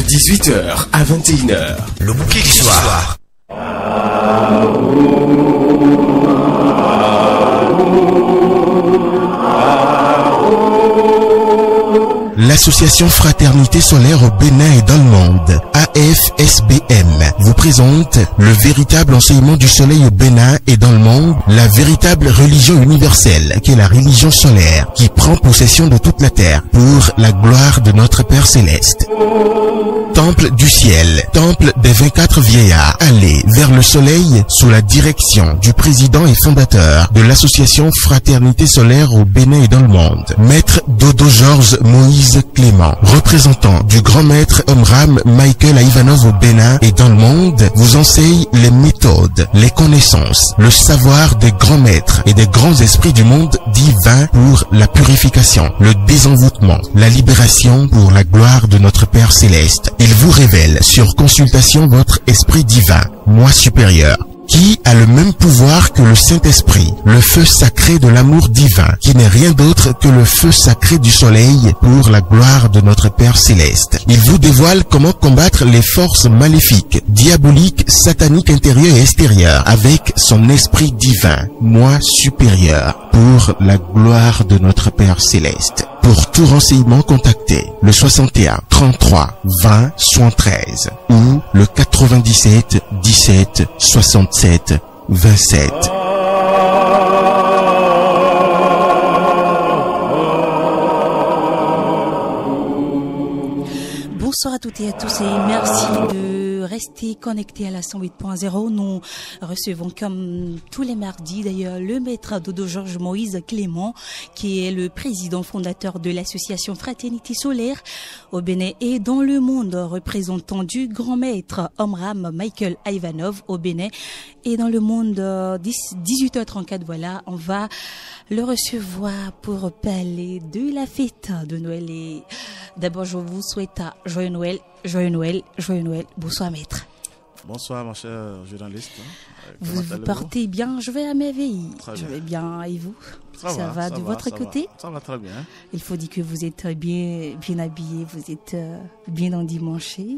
18h à 21h. Le bouquet du soir. L'Association Fraternité Solaire au Bénin et dans le monde, AFSBM, vous présente le véritable enseignement du soleil au Bénin et dans le monde, la véritable religion universelle, qui est la religion solaire, qui prend possession de toute la terre pour la gloire de notre Père Céleste. Temple du ciel, temple des 24 vieillards, allez vers le soleil sous la direction du président et fondateur de l'association Fraternité Solaire au Bénin et dans le monde, Maître Dodo Georges Moïse Clément, représentant du grand maître Omram Michael Ivanov au Bénin et dans le monde, vous enseigne les méthodes, les connaissances, le savoir des grands maîtres et des grands esprits du monde divin pour la purification, le désenvoûtement, la libération pour la gloire de notre Père Céleste. Il vous révèle sur consultation votre esprit divin, moi supérieur, qui a le même pouvoir que le Saint-Esprit, le feu sacré de l'amour divin, qui n'est rien d'autre que le feu sacré du soleil pour la gloire de notre Père Céleste. Il vous dévoile comment combattre les forces maléfiques, diaboliques, sataniques intérieures et extérieures avec son esprit divin, moi supérieur, pour la gloire de notre Père Céleste. Pour tout renseignement, contactez le 61 33 20 73 ou le 97 17 67 27. Bonsoir à toutes et à tous et merci de rester connectés à la 108.0. Nous recevons comme tous les mardis d'ailleurs le maître Dodo Georges Moïse Clément qui est le président fondateur de l'association Fraternité Solaire au Bénin et dans le monde, représentant du grand maître Omram Michael Ivanov au Bénin et dans le monde 18h34. Voilà, on va le recevoir pour parler de la fête de Noël et d'abord je vous souhaite joyeux Noël, joyeux Noël, joyeux Noël. Bonsoir maître. Bonsoir ma chère journaliste. Vous vous portez bien, je vais à merveille. Je vais bien et vous? Ça va de votre côté? Ça va très bien. Il faut dire que vous êtes bien habillé, vous êtes bien endimanché.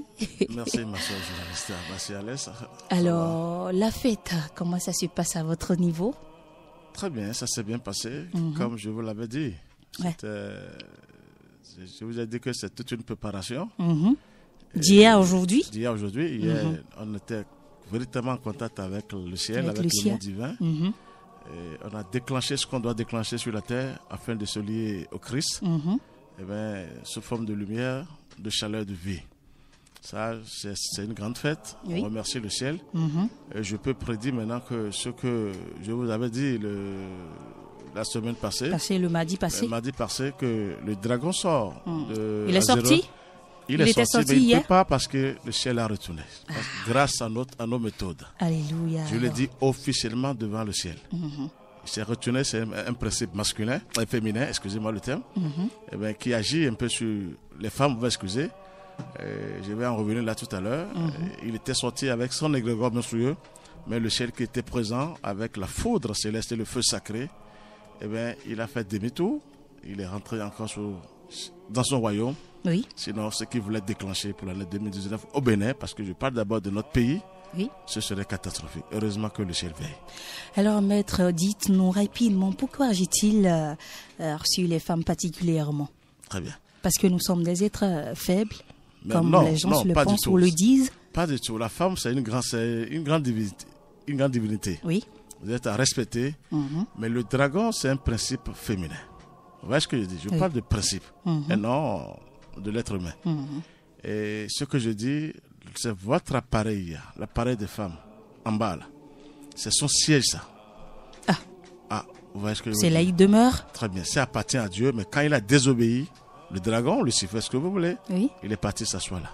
Merci ma chère journaliste. Merci à l'aise. Alors la fête, comment ça se passe à votre niveau? Très bien, ça s'est bien passé, comme je vous l'avais dit. Ouais. Je vous ai dit que c'est toute une préparation. D'hier à aujourd'hui? D'hier à aujourd'hui. Hier, on était véritablement en contact avec le ciel, avec le monde divin. Et on a déclenché ce qu'on doit déclencher sur la terre afin de se lier au Christ. Et bien, sous forme de lumière, de chaleur, de vie. Ça, c'est une grande fête. Oui. On remercie le ciel. Et je peux prédire maintenant que ce que je vous avais dit la semaine passée. Le mardi passé. Le mardi passé, que le dragon sort. Il est sorti? Il était sorti, mais il hier? ne peut pas parce que le ciel a retourné. Grâce à nos méthodes. Alléluia. Je le dis officiellement devant le ciel. Il s'est retourné, c'est un principe masculin, féminin, excusez-moi le terme, et bien, qui agit un peu sur les femmes, vous m'excusez. Je vais en revenir là tout à l'heure. Il était sorti avec son égrégore monstrueux, mais le ciel qui était présent avec la foudre céleste et le feu sacré, eh bien, il a fait demi-tour. Il est rentré encore dans son royaume. Oui. Sinon, ce qu'il voulait déclencher pour l'année 2019 au Bénin, parce que je parle d'abord de notre pays, oui, ce serait catastrophique. Heureusement que le ciel veille. Alors, maître, dites-nous rapidement, pourquoi agit-il sur les femmes particulièrement? Très bien. Parce que nous sommes des êtres faibles, mais comme les gens le pensent ou le disent? Pas du tout. La femme, c'est une grande divinité. Oui. Vous êtes à respecter, mais le dragon, c'est un principe féminin. Vous voyez ce que je dis? Je parle de principe, et non de l'être humain. Et ce que je dis, c'est votre appareil, l'appareil des femmes, en bas là. C'est son siège, ça. Vous voyez ce que je veux dire? C'est là il demeure? Très bien, ça appartient à Dieu, mais quand il a désobéi, le dragon, Lucifer, ce que vous voulez, oui, il est parti s'asseoir là.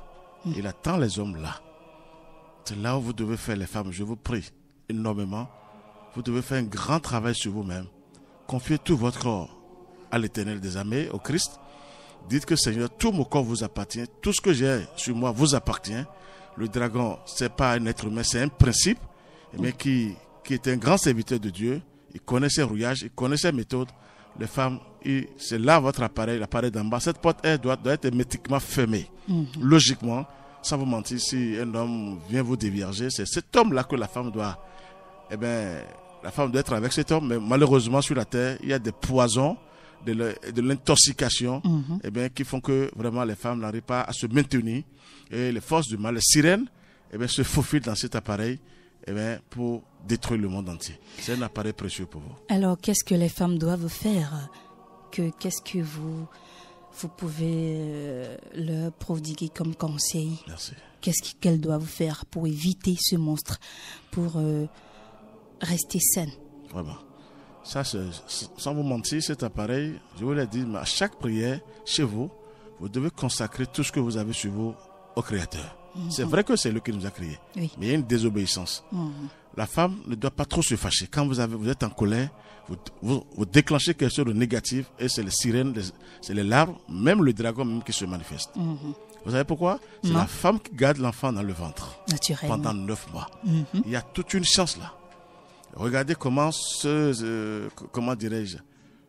Il attend les hommes là. C'est là où vous devez faire, les femmes, je vous prie énormément. Vous devez faire un grand travail sur vous-même. Confiez tout votre corps à l'Éternel des armées, au Christ. Dites que Seigneur, tout mon corps vous appartient. Tout ce que j'ai sur moi vous appartient. Le dragon, c'est pas un être humain, c'est un principe, mais qui est un grand serviteur de Dieu. Il connaît ses rouillages, il connaît ses méthodes. Les femmes, c'est là votre appareil, l'appareil d'en bas. Cette porte, elle doit être hermétiquement fermée. Logiquement, sans vous mentir, si un homme vient vous dévierger, c'est cet homme-là que la femme doit, la femme doit être avec cet homme. Mais malheureusement, sur la terre, il y a des poisons, de l'intoxication, qui font que vraiment les femmes n'arrivent pas à se maintenir. Et les forces du mal, les sirènes, se faufilent dans cet appareil, pour détruire le monde entier. C'est un appareil précieux pour vous. Alors, qu'est-ce que les femmes doivent faire? Qu'est-ce que vous pouvez leur prodiguer comme conseil? Merci. Qu'est-ce qu'elles doivent faire pour éviter ce monstre, pour rester saines? Vraiment. Ça, sans vous mentir, cet appareil, je vous l'ai dit, mais à chaque prière, chez vous, vous devez consacrer tout ce que vous avez sur vous au Créateur. C'est vrai que c'est lui qui nous a créés, oui. Mais il y a une désobéissance. La femme ne doit pas trop se fâcher. Quand vous êtes en colère, vous déclenchez quelque chose de négatif, et c'est les sirènes, c'est les larves, même le dragon même qui se manifeste. Vous savez pourquoi? C'est la femme qui garde l'enfant dans le ventre pendant 9 mois. Il y a toute une chance là. Regardez comment comment dirais-je,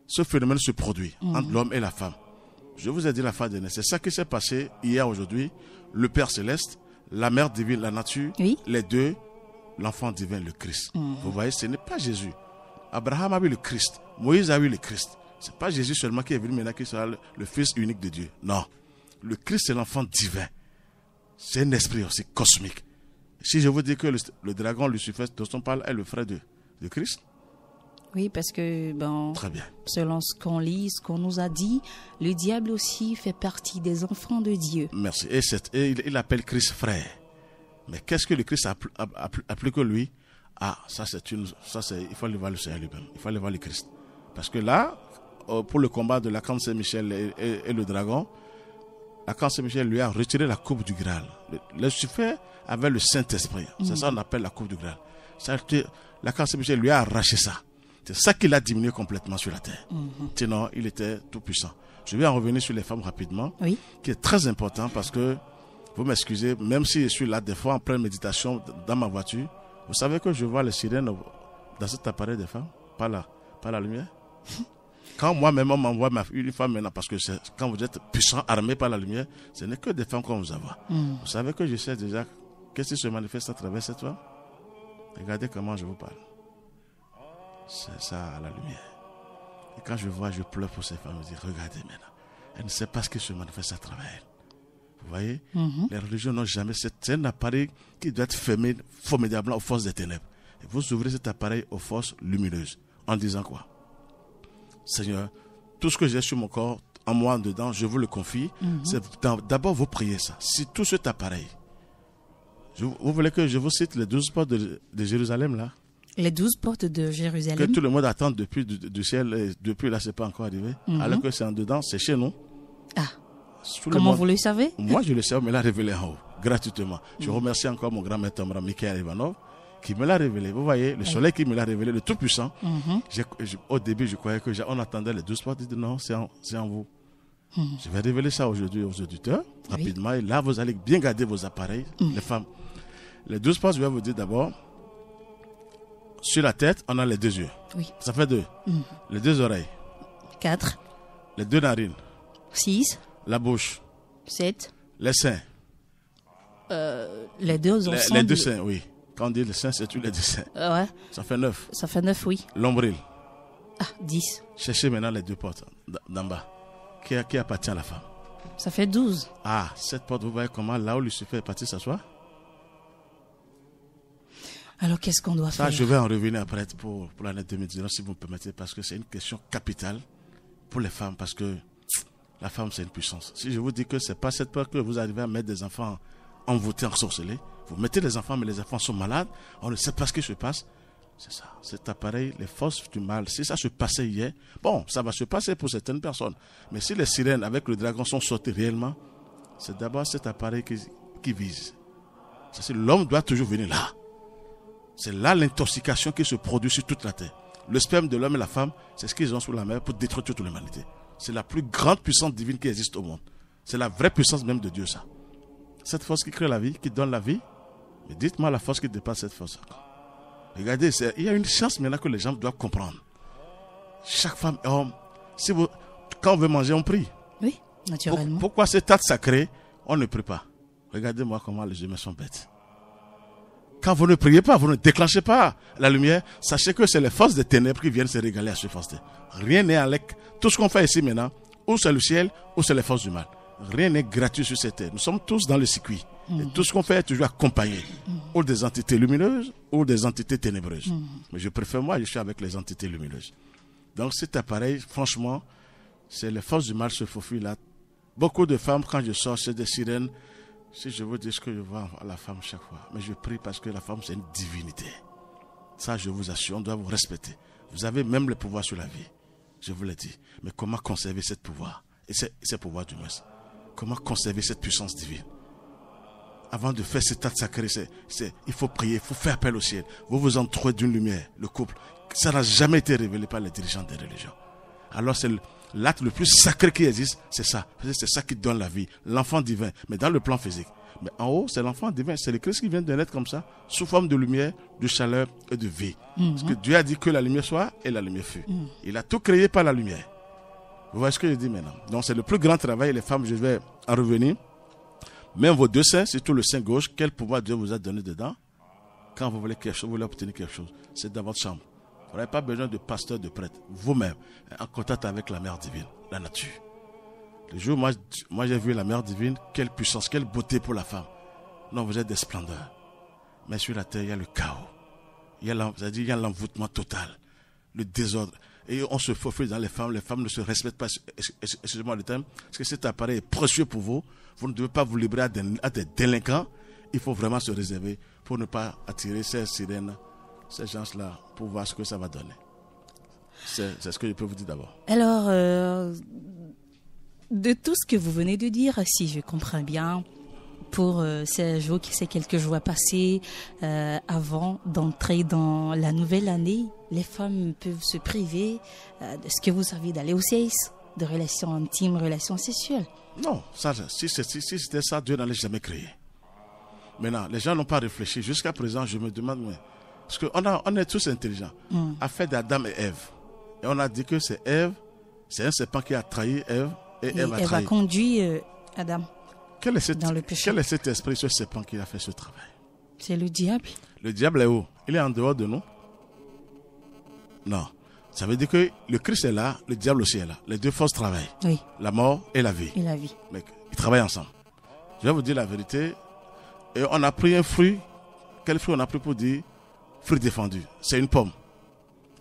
ce phénomène se produit entre l'homme et la femme. Je vous ai dit la fois dernière, c'est ça qui s'est passé hier, aujourd'hui. Le Père Céleste, la Mère divine, la nature, oui. Les deux, l'enfant divin, le Christ. Vous voyez, ce n'est pas Jésus. Abraham a vu le Christ, Moïse a vu le Christ. Ce n'est pas Jésus seulement qui est venu maintenant, qui sera le Fils unique de Dieu. Non, le Christ c'est l'enfant divin. C'est un esprit aussi cosmique. Si je vous dis que le dragon Lucifer dont on parle est le frère de Christ. Oui, parce que, très bien. Selon ce qu'on lit, ce qu'on nous a dit, le diable aussi fait partie des enfants de Dieu. Merci. Et il appelle Christ frère. Mais qu'est-ce que le Christ a plus que lui? Ah, il faut aller voir le Seigneur lui-même. Il faut aller voir le Christ. Parce que là, pour le combat de l'archange Saint-Michel et le dragon, l'archange Saint-Michel lui a retiré la coupe du Graal. Lucifer avait le Saint-Esprit. C'est ça qu'on appelle la coupe du Graal. L'archange Saint-Michel lui a arraché ça. C'est ça qui l'a diminué complètement sur la terre. Sinon, il était tout puissant. Je vais en revenir sur les femmes rapidement, oui. Qui est très important parce que, vous m'excusez, même si je suis là des fois en pleine méditation dans ma voiture, vous savez que je vois les sirènes dans cet appareil des femmes, par la lumière. Quand moi-même on m'envoie une femme maintenant, parce que quand vous êtes puissant, armé par la lumière, ce n'est que des femmes qu'on vous envoie. Vous savez que je sais déjà qu'est-ce qui se manifeste à travers cette femme. Regardez comment je vous parle. C'est ça à la lumière. Et quand je vois, je pleure pour ces femmes. Je dis, regardez maintenant. Elle ne sait pas ce qui se manifeste à travers elle. Vous voyez, les religions n'ont jamais. C'est un appareil qui doit être fermé formidablement aux forces des ténèbres. Et vous ouvrez cet appareil aux forces lumineuses. En disant quoi? Seigneur, tout ce que j'ai sur mon corps, en moi, en dedans, je vous le confie. C'est d'abord vous priez ça. Si tout cet appareil, vous voulez que je vous cite les 12 portes de Jérusalem là? Les 12 portes de Jérusalem. Que tout le monde attend depuis du ciel, et depuis là, c'est pas encore arrivé. Alors que c'est en dedans, c'est chez nous. Ah. Comment vous le savez? Moi, je le sais, on me l'a révélé en haut, gratuitement. Je remercie encore mon grand maître Michael Ivanov, qui me l'a révélé. Vous voyez, le soleil qui me l'a révélé, le Tout-Puissant. Au début, je croyais qu'on attendait les 12 portes. Je dis non, c'est en vous. Je vais révéler ça aujourd'hui aux auditeurs, rapidement. Et là, vous allez bien garder vos appareils, les femmes. Les 12 portes, je vais vous dire d'abord. Sur la tête, on a les 2 yeux. Oui. Ça fait 2. Les 2 oreilles. 4. Les 2 narines. 6. La bouche. 7. Les seins. Les 2 ensemble. Les 2 seins, oui. Quand on dit les seins, c'est tous les 2 seins. Ouais. Ça fait 9. Ça fait 9, oui. L'ombril. Ah, 10. Cherchez maintenant les 2 portes d'en bas. Qui appartient à la femme. Ça fait 12. Ah, cette porte, vous voyez comment, là où Lucifer est parti s'asseoir? Alors, qu'est-ce qu'on doit faire? Ça, je vais en revenir après pour l'année 2019, si vous me permettez, parce que c'est une question capitale pour les femmes, parce que la femme, c'est une puissance. Si je vous dis que c'est pas cette peur que vous arrivez à mettre des enfants envoûtés, ensorcelés, vous mettez les enfants, mais les enfants sont malades, on ne sait pas ce qui se passe. C'est ça, cet appareil, les forces du mal. Si ça se passait hier, bon, ça va se passer pour certaines personnes. Mais si les sirènes avec le dragon sont sorties réellement, c'est d'abord cet appareil qui vise. C'est l'homme doit toujours venir là. C'est là l'intoxication qui se produit sur toute la terre. Le sperme de l'homme et la femme, c'est ce qu'ils ont sous la mer pour détruire toute l'humanité. C'est la plus grande puissance divine qui existe au monde. C'est la vraie puissance même de Dieu, ça. Cette force qui crée la vie, qui donne la vie. Mais dites-moi la force qui dépasse cette force. Regardez, il y a une chance maintenant que les gens doivent comprendre. Chaque femme et homme, quand on veut manger, on prie. Oui, naturellement. Pourquoi cet acte sacré, on ne prie pas? Regardez-moi comment les humains sont bêtes. Quand vous ne priez pas, vous ne déclenchez pas la lumière, sachez que c'est les forces des ténèbres qui viennent se régaler à ce force. Rien n'est à l'éc. Tout ce qu'on fait ici maintenant, ou c'est le ciel, ou c'est les forces du mal. Rien n'est gratuit sur cette terre. Nous sommes tous dans le circuit. Et tout ce qu'on fait est toujours accompagné. Ou des entités lumineuses, ou des entités ténébreuses. Mais je préfère, moi, je suis avec les entités lumineuses. Donc cet appareil, franchement, c'est les forces du mal se faufilent là. Beaucoup de femmes, quand je sors, c'est des sirènes. Si je vous dis ce que je vois à la femme chaque fois. Mais je prie parce que la femme, c'est une divinité. Ça, je vous assure, on doit vous respecter. Vous avez même le pouvoir sur la vie. Je vous l'ai dit. Mais comment conserver ce pouvoir? Et ces pouvoirs du moins. Comment conserver cette puissance divine? Avant de faire cet acte sacré, il faut prier, il faut faire appel au ciel. Vous vous entourez d'une lumière, le couple. Ça n'a jamais été révélé par les dirigeants des religions. Alors c'est l'acte le plus sacré qui existe, c'est ça. C'est ça qui donne la vie, l'enfant divin, mais dans le plan physique. Mais en haut, c'est l'enfant divin, c'est le Christ qui vient de naître comme ça, sous forme de lumière, de chaleur et de vie. Parce que Dieu a dit que la lumière soit et la lumière fut. Il a tout créé par la lumière. Vous voyez ce que je dis maintenant? Donc c'est le plus grand travail, les femmes, je vais en revenir. Même vos deux seins, surtout le sein gauche, quel pouvoir Dieu vous a donné dedans? Quand vous voulez quelque chose, vous voulez obtenir quelque chose, c'est dans votre chambre. Vous n'avez pas besoin de pasteur, de prêtre. Vous-même, en contact avec la mère divine, la nature. Le jour où moi j'ai vu la mère divine, quelle puissance, quelle beauté pour la femme. Non, vous êtes des splendeurs. Mais sur la terre, il y a le chaos. Il y a l'envoûtement total, le désordre. Et on se faufile dans les femmes ne se respectent pas, excusez-moi le terme, parce que cet appareil est précieux pour vous. Vous ne devez pas vous livrer à des délinquants. Il faut vraiment se réserver pour ne pas attirer ces sirènes, ces gens-là, pour voir ce que ça va donner. C'est ce que je peux vous dire d'abord. Alors, de tout ce que vous venez de dire, si je comprends bien, pour ces quelques jours passés avant d'entrer dans la nouvelle année, les femmes peuvent se priver de ce que vous savez d'aller au sexe, de relations intimes, relations sexuelles. Non, si c'était ça, Dieu n'allait jamais créer. Maintenant, les gens n'ont pas réfléchi. Jusqu'à présent, je me demande, parce qu'on est tous intelligents. Affaire d'Adam et Ève. Et on a dit que c'est Ève, c'est un serpent qui a trahi Ève, et Ève a trahi. Ève a conduit Adam. Quel est cet esprit, ce serpent qui a fait ce travail? C'est le diable. Le diable est où? Il est en dehors de nous? Non. Ça veut dire que le Christ est là, le diable aussi est là. Les deux forces travaillent. Oui. La mort et la vie. Et la vie. Mais ils travaillent ensemble. Je vais vous dire la vérité. Et on a pris un fruit. Quel fruit on a pris pour dire fruit défendu? C'est une pomme.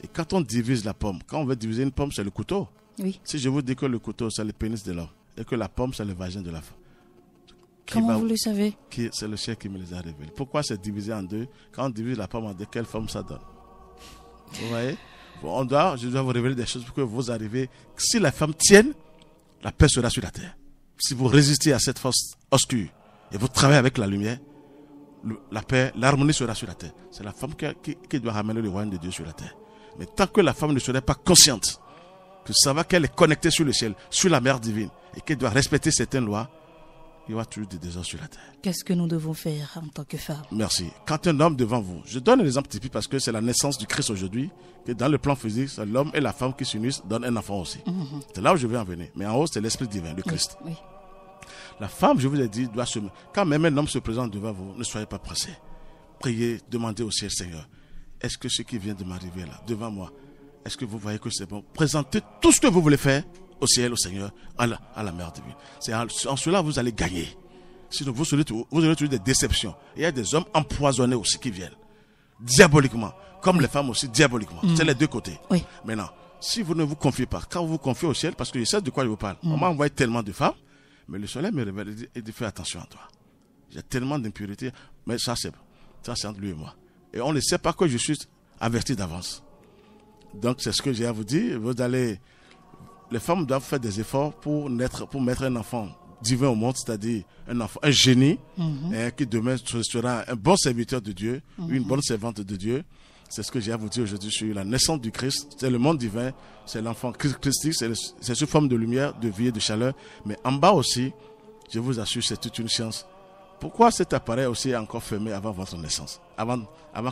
Et quand on divise la pomme, quand on veut diviser une pomme, c'est le couteau. Oui. Si je vous dis que le couteau, c'est le pénis de l'homme, et que la pomme, c'est le vagin de la femme. Comment vous le savez? C'est le ciel qui me les a révélés. Pourquoi c'est divisé en deux? Quand on divise la pomme en deux, quelle forme ça donne? Vous voyez? Je dois vous révéler des choses pour que vous arrivez. Si la femme tienne, la paix sera sur la terre. Si vous résistez à cette force obscure et vous travaillez avec la lumière, la paix, l'harmonie sera sur la terre. C'est la femme qui doit ramener le royaume de Dieu sur la terre. Mais tant que la femme ne serait pas consciente que ça va qu'elle est connectée sur le ciel, sur la mère divine, et qu'elle doit respecter certaines lois, il y aura toujours des désordres sur la terre. Qu'est-ce que nous devons faire en tant que femmes? Merci. Quand un homme devant vous, je donne un exemple typique parce que c'est la naissance du Christ aujourd'hui, que dans le plan physique, c'est l'homme et la femme qui s'unissent, donnent un enfant aussi. C'est là où je vais en venir. Mais en haut, c'est l'Esprit divin, le Christ. Oui. La femme, je vous ai dit, doit quand même un homme se présente devant vous, ne soyez pas pressés. Priez, demandez au ciel, Seigneur, est-ce que ce qui vient de m'arriver là, devant moi, est-ce que vous voyez que c'est bon? Présentez tout ce que vous voulez faire au ciel, au Seigneur, à la mère divine. C'est en cela vous allez gagner. Sinon, vous aurez toujours des déceptions. Il y a des hommes empoisonnés aussi qui viennent. Diaboliquement. Comme les femmes aussi, diaboliquement. C'est les deux côtés. Oui. Maintenant, si vous ne vous confiez pas, quand vous vous confiez au ciel, parce que je sais de quoi je vous parle, on m'a envoyé tellement de femmes, mais le soleil me révèle et dit fais attention à toi. J'ai tellement d'impuretés, mais ça c'est entre lui et moi. Et on ne sait pas que je suis averti d'avance. Donc c'est ce que j'ai à vous dire. Les femmes doivent faire des efforts pour mettre un enfant divin au monde, c'est-à-dire un génie qui demain sera un bon serviteur de Dieu, une bonne servante de Dieu. C'est ce que j'ai à vous dire aujourd'hui sur la naissance du Christ. C'est le monde divin, c'est l'enfant christique, c'est sous forme de lumière, de vie et de chaleur. Mais en bas aussi, je vous assure, c'est toute une science. Pourquoi cet appareil aussi est encore fermé avant votre naissance, avant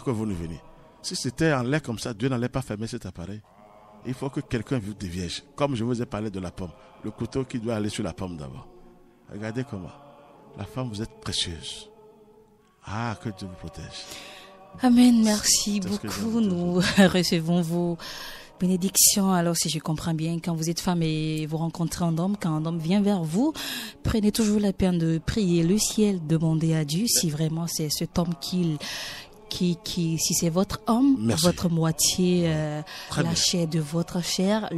que vous ne veniez? Si c'était en l'air comme ça, Dieu n'allait pas fermer cet appareil. Il faut que quelqu'un vive des vierges. Comme je vous ai parlé de la pomme, le couteau qui doit aller sur la pomme d'abord. Regardez comment. La femme, vous êtes précieuse. Ah, que Dieu vous protège. Amen, merci C'est ce que beaucoup. je Nous recevons vos bénédictions. Alors, si je comprends bien, quand vous êtes femme et vous rencontrez un homme, quand un homme vient vers vous, prenez toujours la peine de prier le ciel, demander à Dieu si vraiment c'est cet homme qui si c'est votre homme, Merci. votre moitié, Très la bien. chair de votre chair,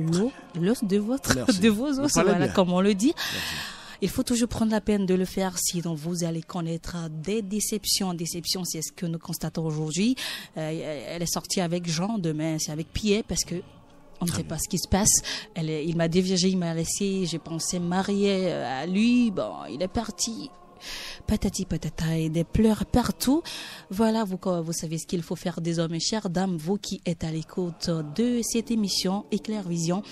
l'os de votre, Merci. de vos Vous os, parlez voilà, bien. comme on le dit. Merci. Il faut toujours prendre la peine de le faire, sinon vous allez connaître des déceptions. Déception, c'est ce que nous constatons aujourd'hui. Elle est sortie avec Jean, demain c'est avec Pierre, parce que on ne sait pas ce qui se passe. Il m'a déviégé, il m'a laissé, j'ai pensé marier à lui, bon, il est parti. Patati patata, et des pleurs partout. Voilà, vous savez ce qu'il faut faire désormais, chères dames, vous qui êtes à l'écoute de cette émission Éclair Vision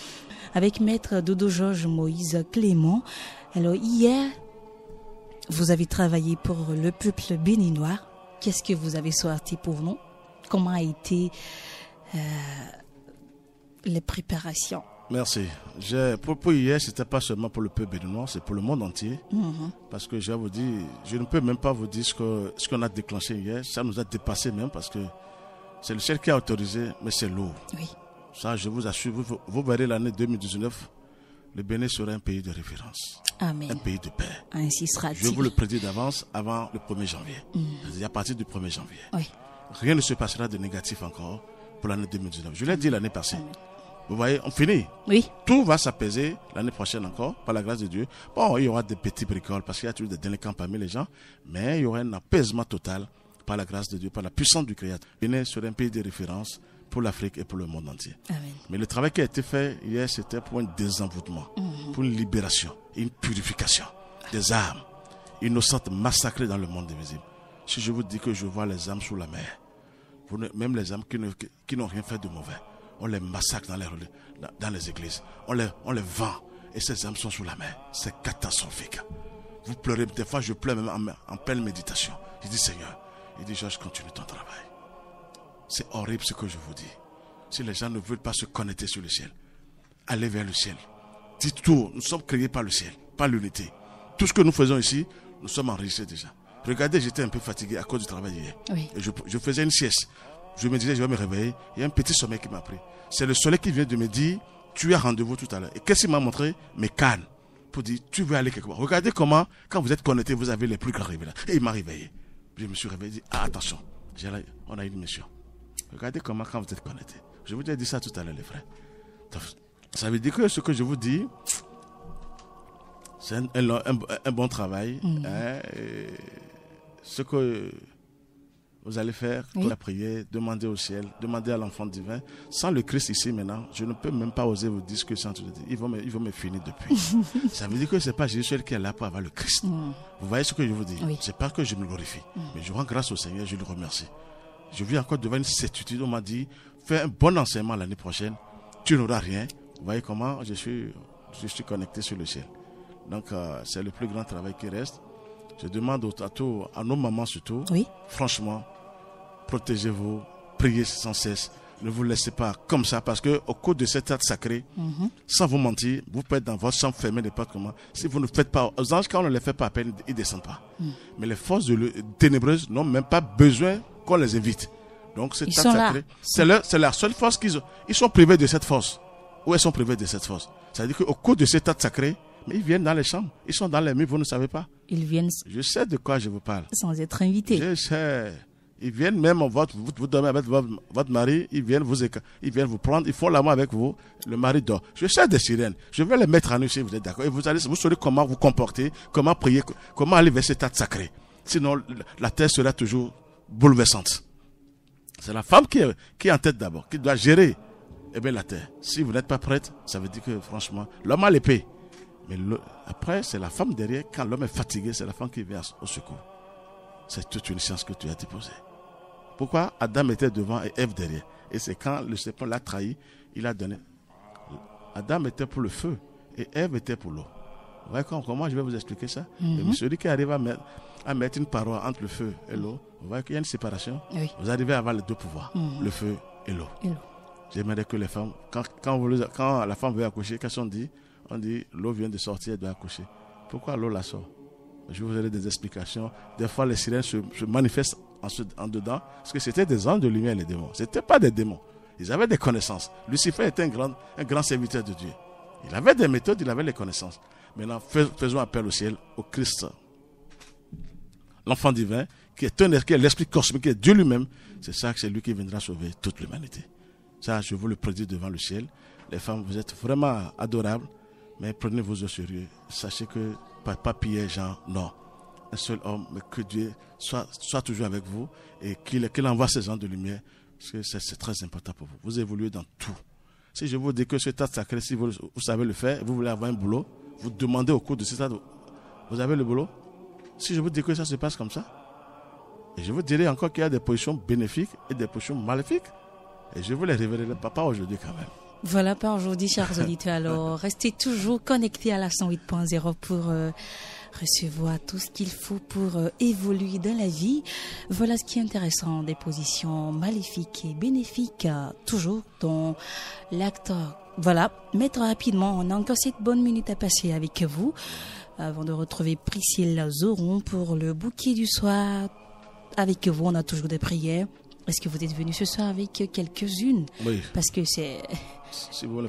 avec Maître Dodo Georges Moïse Clément. Alors hier, vous avez travaillé pour le peuple béninois. Qu'est-ce que vous avez sorti pour nous? Comment a été les préparations? Merci. Pour hier, c'était pas seulement pour le peuple béninois, c'est pour le monde entier. Parce que je vais vous dire, je ne peux même pas vous dire ce qu'on a déclenché hier. Ça nous a dépassé même parce que c'est le ciel qui a autorisé, mais c'est l'eau. Oui. Ça, je vous assure, vous verrez l'année 2019, le Bénin sera un pays de référence, un Amen. pays de paix. Ainsi sera-t-il. Je vous le prédis d'avance avant le 1er janvier. C'est-à-dire à partir du 1er janvier. Oui. Rien ne se passera de négatif encore pour l'année 2019. Je l'ai dit l'année passée. Vous voyez, on finit. Oui. Tout va s'apaiser l'année prochaine encore, par la grâce de Dieu. Bon, il y aura des petits bricoles parce qu'il y a toujours des délinquants parmi les gens, mais il y aura un apaisement total par la grâce de Dieu, par la puissance du Créateur. Bénin serait un pays de référence pour l'Afrique et pour le monde entier. Amen. Mais le travail qui a été fait hier, c'était pour un désenvoûtement, pour une libération, une purification des âmes innocentes massacrées dans le monde invisible. Si je vous dis que je vois les âmes sous la mer, même les âmes qui n'ont rien fait de mauvais, on les massacre dans les églises, on les vend, et ces âmes sont sous la mer. C'est catastrophique. Vous pleurez, des fois je pleure même en pleine méditation. Je dis Seigneur, il dit Georges, continue ton travail. C'est horrible ce que je vous dis. Si les gens ne veulent pas se connecter sur le ciel, allez vers le ciel. Dites tout, nous sommes créés par le ciel, par l'unité. Tout ce que nous faisons ici, nous sommes enregistrés déjà. Regardez, j'étais un peu fatigué à cause du travail hier. Oui. Et je faisais une sieste. Je me disais, je vais me réveiller. Il y a un petit sommeil qui m'a pris. C'est le soleil qui vient de me dire, tu as rendez-vous tout à l'heure. Et qu'est-ce qu'il m'a montré? Mes cannes. Pour dire, tu veux aller quelque part. Regardez comment, quand vous êtes connecté, vous avez les plus grands révélations. Et il m'a réveillé. Je me suis réveillé et dit, ah, attention, on a une mission. Regardez comment, quand vous êtes connecté. Je vous ai dit ça tout à l'heure, les frères. Ça veut dire que ce que je vous dis, c'est un bon travail. Hein, ce que vous allez faire, Oui. la prière, demander au ciel, demander à l'enfant divin. Sans le Christ ici maintenant, je ne peux même pas oser vous dire ce que c'est en train de dire. Ils vont me finir depuis. Ça veut dire que ce n'est pas Jésus seul qui est là pour avoir le Christ. Vous voyez ce que je vous dis? Oui. C'est pas que je me glorifie, mais je rends grâce au Seigneur, je le remercie. Je vis encore devant une certitude. On m'a dit, fais un bon enseignement l'année prochaine, tu n'auras rien. Vous voyez comment je suis connecté sur le ciel. Donc, c'est le plus grand travail qui reste. Je demande à nos mamans surtout, Oui. franchement, protégez-vous, priez sans cesse. Ne vous laissez pas comme ça, parce que au cours de cet acte sacré, sans vous mentir, vous pouvez être dans votre chambre fermée n'importe comment. Si vous ne faites pas, aux anges, quand on ne les fait pas à peine, ils ne descendent pas. Mais les forces ténébreuses n'ont même pas besoin qu'on les invite. Donc cet Ils acte sont là. sacré, c'est la seule force qu'ils ont. Ils sont privés de cette force. Ou elles sont privées de cette force. C'est-à-dire qu'au cours de cet acte sacré, mais ils viennent dans les chambres, ils sont dans les murs, vous ne savez pas. Ils viennent Je sais de quoi je vous parle. sans être invités. Je sais. Ils viennent même, vous dormez avec votre mari, ils viennent vous prendre, ils font l'amour avec vous, le mari dort. Je sais des sirènes. Je vais les mettre en nu si vous êtes d'accord. Et vous saurez comment vous comporter, comment prier, comment aller vers cet acte sacré. Sinon, la terre sera toujours bouleversante. C'est la femme qui est en tête d'abord, qui doit gérer la terre. Si vous n'êtes pas prête, ça veut dire que franchement, l'homme a l'épée. Mais après, c'est la femme derrière. Quand l'homme est fatigué, c'est la femme qui vient au secours. C'est toute une science que tu as déposée. Pourquoi Adam était devant et Ève derrière? Et c'est quand le serpent l'a trahi, il a donné. Adam était pour le feu et Ève était pour l'eau. Vous voyez comment je vais vous expliquer ça? Et celui qui arrive à mettre une paroi entre le feu et l'eau, vous voyez qu'il y a une séparation. Oui. Vous arrivez à avoir les deux pouvoirs, le feu et l'eau. J'aimerais que les femmes, quand la femme veut accoucher, qu'est-ce qu'on dit? On dit, l'eau vient de sortir, elle doit accoucher. Pourquoi l'eau la sort? Je vous donnerai des explications. Des fois, les sirènes se manifestent en dedans, parce que c'était des anges de lumière, les démons. Ce n'étaient pas des démons. Ils avaient des connaissances. Lucifer était un grand serviteur de Dieu. Il avait des méthodes, il avait les connaissances. Maintenant, faisons appel au ciel, au Christ, l'enfant divin, qui est l'esprit cosmique, qui est Dieu lui-même. C'est ça que c'est lui qui viendra sauver toute l'humanité. Ça, je vous le prédis devant le ciel. Les femmes, vous êtes vraiment adorables, mais prenez-vous au sérieux. Sachez que pas Pierre, Jean, non. Un seul homme, mais que Dieu soit toujours avec vous et qu'il envoie ses anges de lumière, parce que c'est très important pour vous. Vous évoluez dans tout. Si je vous dis que ce tas sacré, si vous savez le faire, vous voulez avoir un boulot, vous demandez au cours de ce tas, vous avez le boulot. Si je vous dis que ça se passe comme ça, et je vous dirai encore qu'il y a des positions bénéfiques et des positions maléfiques, et je vous les révélerai pas aujourd'hui quand même. Voilà, pas aujourd'hui, chers auditeurs. Alors, restez toujours connectés à la 108.0 pour recevoir tout ce qu'il faut pour évoluer dans la vie. Voilà ce qui est intéressant, des positions maléfiques et bénéfiques, toujours dans l'acte. Voilà, maître, rapidement, on a encore cette bonne minute à passer avec vous, avant de retrouver Priscille Zoron pour le bouquet du soir. Avec vous, on a toujours des prières. Est-ce que vous êtes venu ce soir avec quelques-unes? Oui. Parce que c'est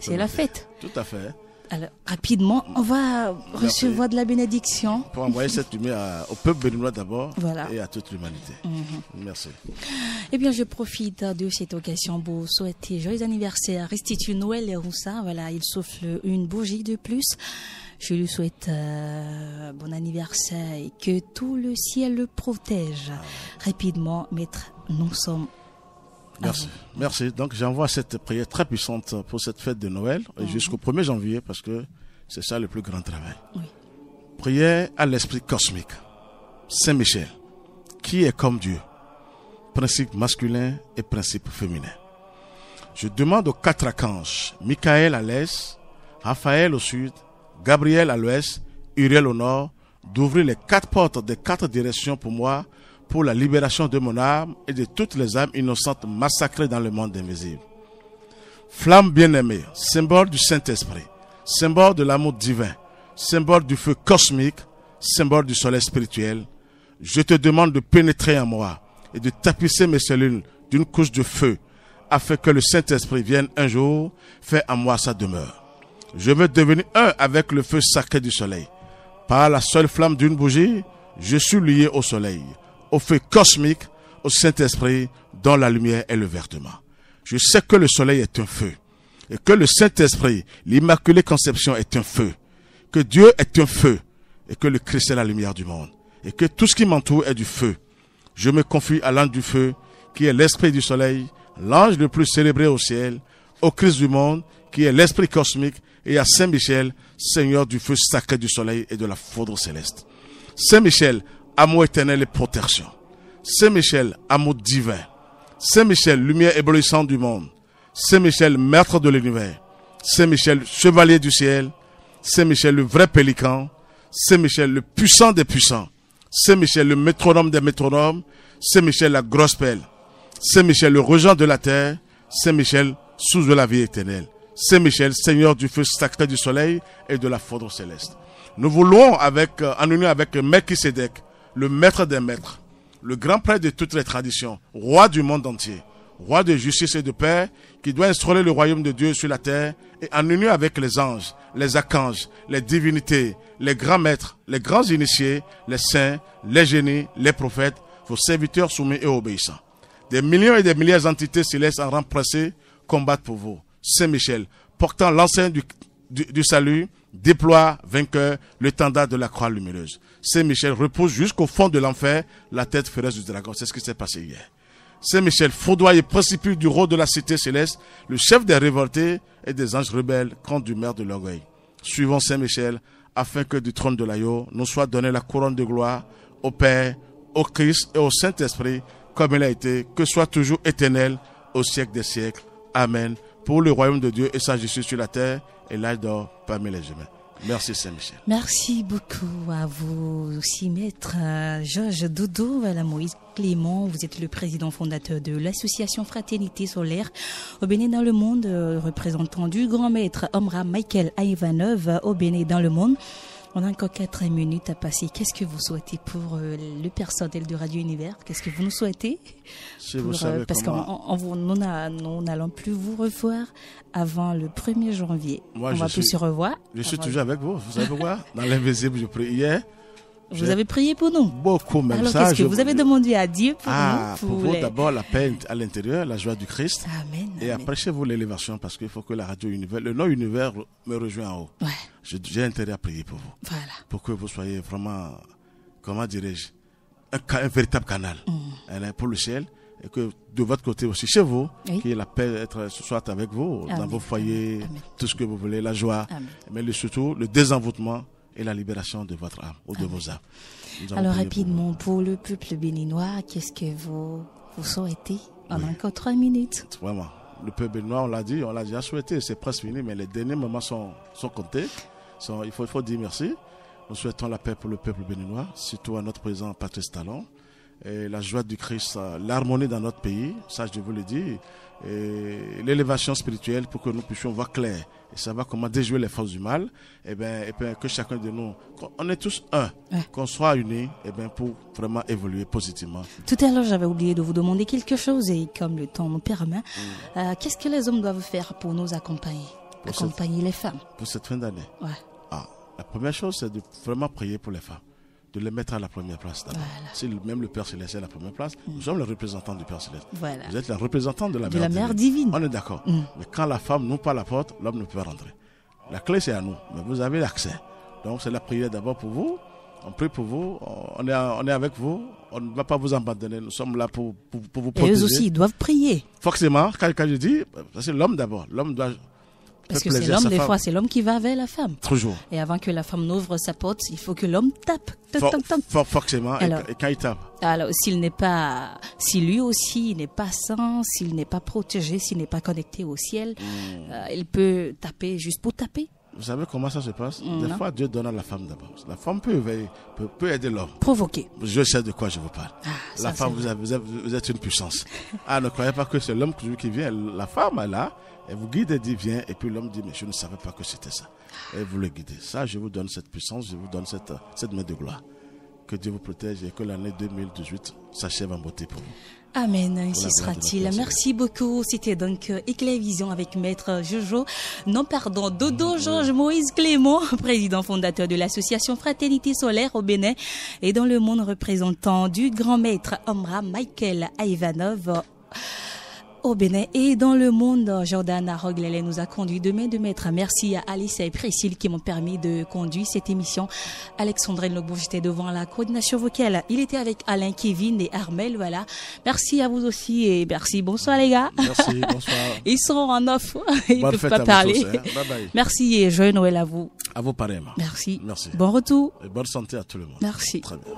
la fête. Tout à fait. Alors, rapidement, on va recevoir de la bénédiction. Pour envoyer cette lumière au peuple béninois d'abord, voilà, et à toute l'humanité. Merci. Eh bien, je profite de cette occasion pour souhaiter joyeux anniversaire à Restitut Noël et Roussa. Voilà, il souffle une bougie de plus. Je lui souhaite bon anniversaire et que tout le ciel le protège. Rapidement, maître, nous sommes... Merci. Merci. Donc, j'envoie cette prière très puissante pour cette fête de Noël jusqu'au 1er janvier, parce que c'est ça le plus grand travail. Oui. Prière à l'esprit cosmique. Saint Michel, qui est comme Dieu, principe masculin et principe féminin. Je demande aux 4 archanges, Michael à l'est, Raphaël au sud, Gabriel à l'ouest, Uriel au nord, d'ouvrir les 4 portes des 4 directions pour moi, pour la libération de mon âme et de toutes les âmes innocentes massacrées dans le monde invisible. Flamme bien-aimée, symbole du Saint-Esprit, symbole de l'amour divin, symbole du feu cosmique, symbole du soleil spirituel, je te demande de pénétrer en moi et de tapisser mes cellules d'une couche de feu, afin que le Saint-Esprit vienne un jour faire en moi sa demeure. Je veux devenir un avec le feu sacré du soleil. Par la seule flamme d'une bougie, je suis lié au soleil, au feu cosmique, au Saint-Esprit, dont la lumière est le vertement. Je sais que le soleil est un feu, et que le Saint-Esprit, l'Immaculée Conception est un feu, que Dieu est un feu, et que le Christ est la lumière du monde, et que tout ce qui m'entoure est du feu. Je me confie à l'ange du feu, qui est l'esprit du soleil, l'ange le plus célébré au ciel, au Christ du monde, qui est l'esprit cosmique, et à Saint Michel, Seigneur du feu sacré du soleil et de la foudre céleste. Saint Michel, amour éternel et protection. Saint Michel, amour divin. Saint Michel, lumière éblouissante du monde. Saint Michel, maître de l'univers. Saint Michel, chevalier du ciel. Saint Michel, le vrai pélican. Saint Michel, le puissant des puissants. Saint Michel, le métronome des métronomes. Saint Michel, la grosse pelle. Saint Michel, le régent de la terre. Saint Michel, source de la vie éternelle. Saint Michel, Seigneur du feu sacré du soleil et de la foudre céleste. Nous voulons, en union avec Melchisédek, le maître des maîtres, le grand prêtre de toutes les traditions, roi du monde entier, roi de justice et de paix, qui doit instaurer le royaume de Dieu sur la terre, et en union avec les anges, les archanges, les divinités, les grands maîtres, les grands initiés, les saints, les génies, les prophètes, vos serviteurs soumis et obéissants. Des millions et des milliers d'entités célestes en rang pressé combattent pour vous. Saint Michel, portant l'enseigne du salut, déploie, vainqueur, le l'étendard de la croix lumineuse. Saint Michel repose jusqu'au fond de l'enfer la tête féroce du dragon. C'est ce qui s'est passé hier. Saint Michel foudroie et précipite du rôle de la cité céleste, le chef des révoltés et des anges rebelles contre du maire de l'orgueil. Suivons Saint Michel, afin que du trône de l'agneau nous soit donnée la couronne de gloire au Père, au Christ et au Saint-Esprit, comme il a été, que soit toujours éternel au siècle des siècles. Amen. Pour le royaume de Dieu et sa justice sur la terre, et l'âge d'or parmi les humains. Merci Saint-Michel. Merci beaucoup à vous aussi, maître Georges Doudou, voilà, Moïse Clément. Vous êtes le président fondateur de l'association Fraternité Solaire au Bénin dans le monde, représentant du grand maître Omra Michael Ivanov au Bénin dans le monde. On a encore 4 minutes à passer. Qu'est-ce que vous souhaitez pour le personnel de Radio Univers? Qu'est-ce que vous nous souhaitez Si vous savez parce comment... nous n'allons plus vous revoir avant le 1er janvier. Moi, on va plus se revoir. Je suis toujours avec vous. Vous savez quoi? Dans l'invisible, je prie hier. Vous avez prié pour nous? Beaucoup même. Alors, ça, qu'est-ce que vous avez demandé à Dieu pour nous? Pour vous, d'abord, la paix à l'intérieur, la joie du Christ. Amen. Et après, chez vous, l'élévation, parce qu'il faut que la radio Univers, le nom Univers me rejoigne en haut. Ouais. J'ai intérêt à prier pour vous. Voilà. Pour que vous soyez vraiment, comment dirais-je, un véritable canal pour le ciel. Et que de votre côté aussi, chez vous, Oui. que la paix soit avec vous, Amen. dans vos foyers, Amen. tout ce que vous voulez, la joie, Amen. mais surtout le désenvoûtement et la libération de votre âme ou de vos âmes. Nous allons Alors prier rapidement, pour le peuple béninois, qu'est-ce que vous souhaitez? On a encore 3 minutes. pour vous. Vraiment. Le peuple béninois, on l'a déjà souhaité, c'est presque fini, mais les derniers moments sont comptés. Il faut dire merci. Nous souhaitons la paix pour le peuple béninois, surtout à notre président Patrice Talon. Et la joie du Christ, l'harmonie dans notre pays, ça je vous le dis, et l'élévation spirituelle pour que nous puissions voir clair et savoir comment déjouer les forces du mal, et bien que chacun de nous, on est tous un, qu'on soit unis, et bien pour vraiment évoluer positivement. Tout à l'heure, j'avais oublié de vous demander quelque chose et comme le temps nous permet, qu'est-ce que les hommes doivent faire pour nous accompagner, les femmes? Pour cette fin d'année. Ouais. La première chose, c'est de vraiment prier pour les femmes, de les mettre à la première place d'abord. Voilà. Si même le Père Céleste est à la première place, nous sommes les représentants du Père Céleste. Voilà. Vous êtes la représentante de la Mère divine. On est d'accord. Mais quand la femme n'ouvre pas la porte, l'homme ne peut pas rentrer. La clé, c'est à nous, mais vous avez l'accès. Donc, c'est la prière d'abord pour vous. On prie pour vous. On est avec vous. On ne va pas vous abandonner. Nous sommes là pour vous protéger. Et eux aussi, ils doivent prier. Forcément, quand je dis, c'est l'homme d'abord. L'homme doit... Parce que c'est l'homme, des fois, c'est l'homme qui va vers la femme. Toujours. Et avant que la femme n'ouvre sa porte, il faut que l'homme tape. Forcément. Alors, et quand il tape. Alors, si lui aussi n'est pas saint, s'il n'est pas protégé, s'il n'est pas connecté au ciel, il peut taper juste pour taper. Vous savez comment ça se passe? Des fois, Dieu donne à la femme d'abord. La femme peut aider l'homme. Provoquer. Je sais de quoi je vous parle. La femme, vous êtes une puissance. Ne croyez pas que c'est l'homme qui vient. La femme est là. Elle vous guide et dit viens. Et puis l'homme dit mais je ne savais pas que c'était ça. Et vous le guidez. Ça, je vous donne cette puissance. Je vous donne cette main de gloire. Que Dieu vous protège et que l'année 2018 s'achève en beauté pour vous. Amen, ainsi sera-t-il. Merci beaucoup. C'était donc Éclairvision avec Maître Dodo Georges Moïse Clément, président fondateur de l'association Fraternité Solaire au Bénin et dans le monde représentant du grand maître Omra Michael Ivanov au Bénin et dans le monde. Jordan Roglele nous a conduit demain de maître. Merci à Alice et Priscille qui m'ont permis de conduire cette émission. Alexandrine Lobo, j'étais devant la coordination vocale. Il était avec Alain, Kevin et Armel, voilà. Merci à vous aussi et merci. Bonsoir les gars. Merci, bonsoir. Ils sont en off. Ils ne peuvent pas parler. Bye bye. Merci et joyeux Noël à vous. À vous pareillement. Merci. Merci. Bon retour. Et bonne santé à tout le monde. Merci. Très bien.